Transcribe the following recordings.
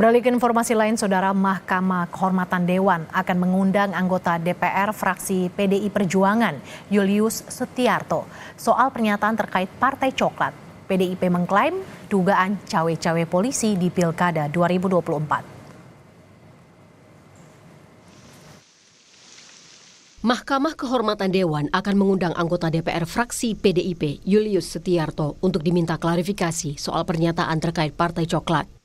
Beralih ke informasi lain, Saudara, Mahkamah Kehormatan Dewan akan mengundang anggota DPR fraksi PDI Perjuangan, Julius Setiarto, soal pernyataan terkait Partai Coklat. PDIP mengklaim dugaan cawe-cawe polisi di Pilkada 2024. Mahkamah Kehormatan Dewan akan mengundang anggota DPR fraksi PDIP, Julius Setiarto, untuk diminta klarifikasi soal pernyataan terkait Partai Coklat.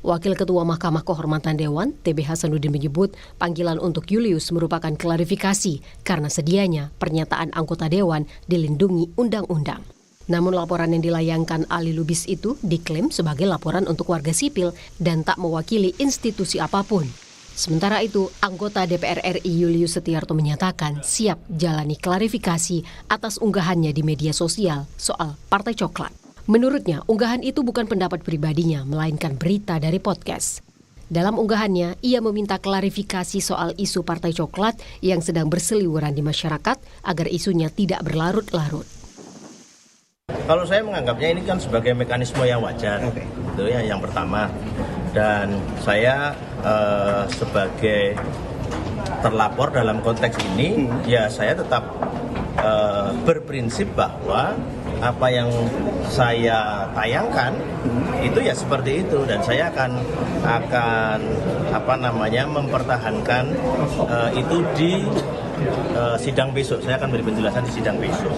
Wakil Ketua Mahkamah Kehormatan Dewan, TB Hasanuddin menyebut panggilan untuk Julius merupakan klarifikasi karena sedianya pernyataan anggota Dewan dilindungi undang-undang. Namun laporan yang dilayangkan Ali Lubis itu diklaim sebagai laporan untuk warga sipil dan tak mewakili institusi apapun. Sementara itu, anggota DPR RI Julius Setiarto menyatakan siap jalani klarifikasi atas unggahannya di media sosial soal Partai Coklat. Menurutnya, unggahan itu bukan pendapat pribadinya, melainkan berita dari podcast. Dalam unggahannya, ia meminta klarifikasi soal isu Partai Coklat yang sedang berseliweran di masyarakat agar isunya tidak berlarut-larut. Kalau saya menganggapnya ini kan sebagai mekanisme yang wajar, itu ya yang pertama. Dan saya sebagai terlapor dalam konteks ini, ya saya tetap berprinsip bahwa apa yang saya tayangkan itu ya seperti itu, dan saya akan mempertahankan itu di sidang besok. Saya akan beri penjelasan di sidang besok.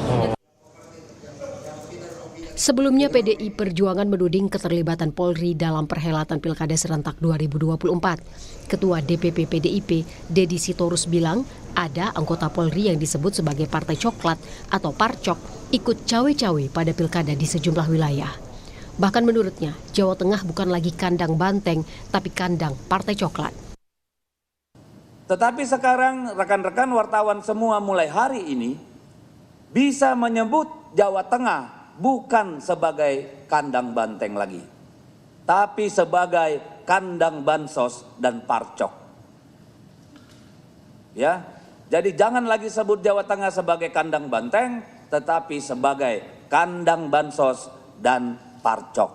Sebelumnya PDI Perjuangan menuding keterlibatan Polri dalam perhelatan Pilkada serentak 2024. Ketua DPP PDIP, Deddy Sitorus bilang ada anggota Polri yang disebut sebagai Partai Coklat atau Parcok ikut cawe-cawe pada Pilkada di sejumlah wilayah. Bahkan menurutnya, Jawa Tengah bukan lagi kandang banteng, tapi kandang Partai Coklat. Tetapi sekarang rekan-rekan wartawan semua mulai hari ini bisa menyebut Jawa Tengah bukan sebagai kandang banteng lagi, tapi sebagai kandang bansos dan parcok. Ya, jadi jangan lagi sebut Jawa Tengah sebagai kandang banteng, tetapi sebagai kandang bansos dan parcok.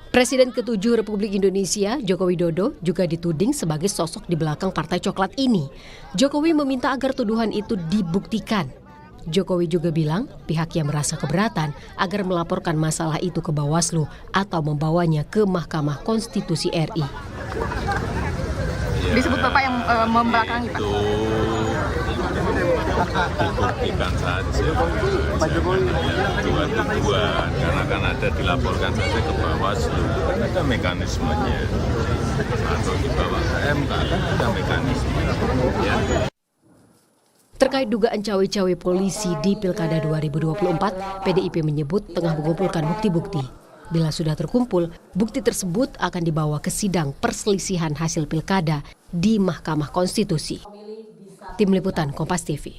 Presiden ke-7 Republik Indonesia, Joko Widodo, juga dituding sebagai sosok di belakang Partai Coklat ini. Jokowi meminta agar tuduhan itu dibuktikan. Jokowi juga bilang pihaknya merasa keberatan agar melaporkan masalah itu ke Bawaslu atau membawanya ke Mahkamah Konstitusi RI. Ya, disebut Bapak yang membelakangi, Pak? Dibuktikan saja. Pak Jokowi tujuan karena kan ada dilaporkan saja ke Bawaslu, kan ada mekanismenya, atau dibawa ke MK, kan ada mekanismenya. Ya. Terkait dugaan cawe-cawe polisi di Pilkada 2024, PDIP menyebut tengah mengumpulkan bukti-bukti. Bila sudah terkumpul, bukti tersebut akan dibawa ke sidang perselisihan hasil Pilkada di Mahkamah Konstitusi. Tim Liputan Kompas TV.